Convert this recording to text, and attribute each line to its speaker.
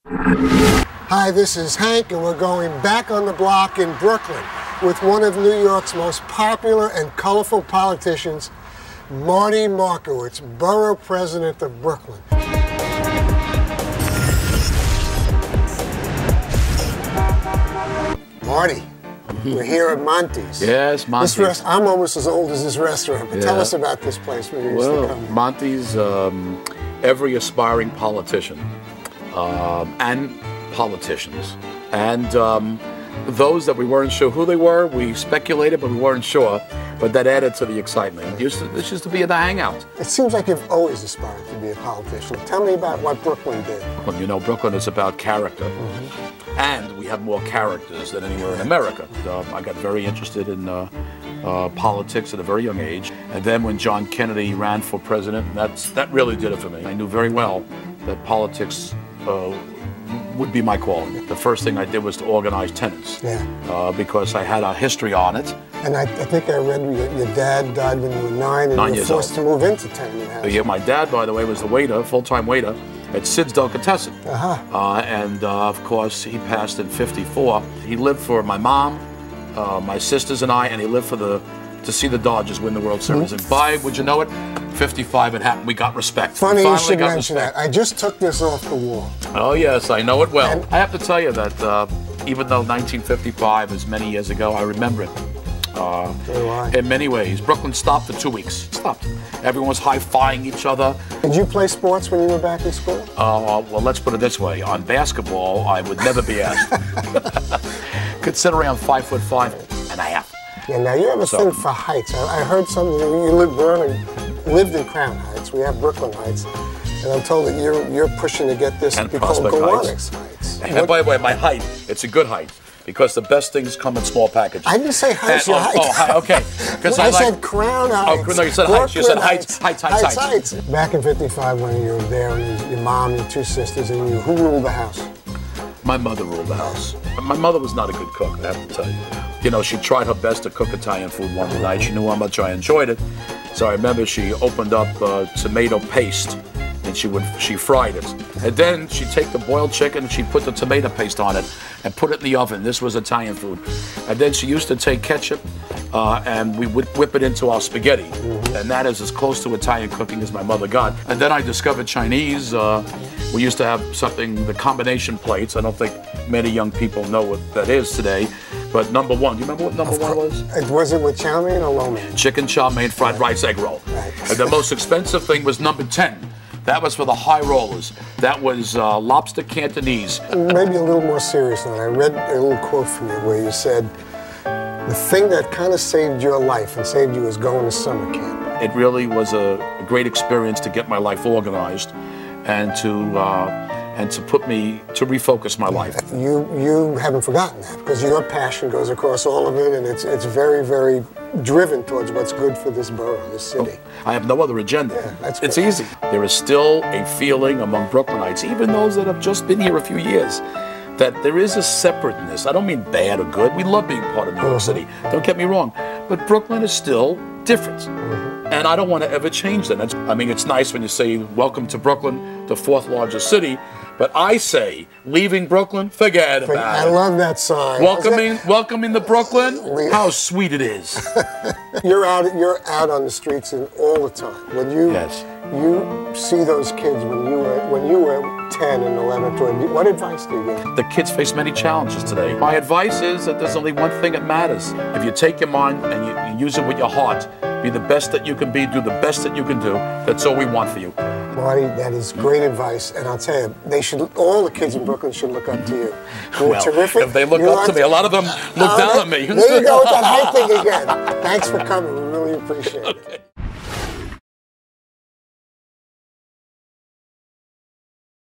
Speaker 1: Hi, this is Hank, and we're going back on the block in Brooklyn with one of New York's most popular and colorful politicians, Marty Markowitz, Borough President of Brooklyn. Marty, we're here at Monty's.
Speaker 2: Yes, Monty's.
Speaker 1: I'm almost as old as this restaurant, but tell us about this place.
Speaker 2: Well, Monty's, every aspiring politician and politicians, and those that we weren't sure who they were, we speculated, but we weren't sure. But that added to the excitement. This used to be the hangout.
Speaker 1: It seems like you've always aspired to be a politician. Tell me about what Brooklyn did.
Speaker 2: Well, you know, Brooklyn is about character. And we have more characters than anywhere in America. I got very interested in politics at a very young age. And then when John Kennedy ran for president, that really did it for me. I knew very well that politics would be my calling. The first thing I did was to organize tenants, because I had a history on it. And I think I read your dad died when you were 9 and you were forced to move into tenement house. Yeah, my dad, by the way, was the waiter, full-time waiter at Sid's Delicatessen. And of course, he passed in '54. He lived for my mom, my sisters and I, and he lived for to see the Dodgers win the World Series. And by, would you know it, '55 it happened. We got respect.
Speaker 1: Funny you should mention that. I just took this off the wall.
Speaker 2: Oh yes, I know it well. And I have to tell you that even though 1955 is many years ago, I remember it. In many ways. Brooklyn stopped for 2 weeks. Stopped. Everyone was high-fiving each other.
Speaker 1: Did you play sports when you were back in school?
Speaker 2: Well, let's put it this way. On basketball, I would never be asked. Considering I'm 5'5.5".
Speaker 1: Yeah, now you have a thing for heights. I heard something. You lived in Crown Heights. We have Brooklyn Heights. And I'm told that you're pushing to get this to be called Gowanus Heights.
Speaker 2: And by the way, my height, it's a good height. Because the best things come in small packages.
Speaker 1: I didn't say heights, your height.
Speaker 2: Oh, okay.
Speaker 1: I said Crown Heights.
Speaker 2: Oh, no, you said heights. You said heights.
Speaker 1: Back in '55 when you were there, and your mom, your two sisters, and you, who ruled the house?
Speaker 2: My mother ruled the house. My mother was not a good cook, I have to tell you. You know, she tried her best to cook Italian food one night. She knew how much I enjoyed it. So I remember she opened up tomato paste, and she fried it. And then she'd take the boiled chicken and she'd put the tomato paste on it and put it in the oven. This was Italian food. And then she used to take ketchup and we would whip it into our spaghetti. And that is as close to Italian cooking as my mother got. And then I discovered Chinese. We used to have something, the combination plates. I don't think many young people know what that is today. But number one, do you remember what number one was?
Speaker 1: Was it with chow mein or lo mein?
Speaker 2: Chicken chow mein, fried rice, egg roll. And the most expensive thing was number 10. That was for the high rollers. That was lobster Cantonese.
Speaker 1: Maybe a little more serious note. I read a little quote from you where you said, the thing that kind of saved your life and saved you was going to summer camp.
Speaker 2: It really was a great experience to get my life organized and to put me, to refocus my life.
Speaker 1: You haven't forgotten that, because your passion goes across all of it, and it's very, very driven towards what's good for this borough, this city.
Speaker 2: I have no other agenda.
Speaker 1: Yeah,
Speaker 2: it's easy. There is still a feeling among Brooklynites, even those that have just been here a few years, that there is a separateness. I don't mean bad or good. We love being part of New York City. Don't get me wrong. But Brooklyn is still different. And I don't want to ever change that. I mean, it's nice when you say, welcome to Brooklyn, the 4th largest city. But I say, leaving Brooklyn, forget about it.
Speaker 1: I love that sign.
Speaker 2: Welcoming to Brooklyn, how sweet it is.
Speaker 1: You're out on the streets all the time. When you see those kids when you were 10 and 11, 12, what advice do you give?
Speaker 2: The kids face many challenges today. My advice is that there's only one thing that matters. If you take your mind and you use it with your heart, be the best that you can be, do the best that you can do. That's all we want for you.
Speaker 1: Marty, that is great advice, and I'll tell you, all the kids in Brooklyn should look up to you. You're terrific.
Speaker 2: If they look up to me, a lot of them look down on me.
Speaker 1: There you go with that height thing again. Thanks for coming. We really appreciate it.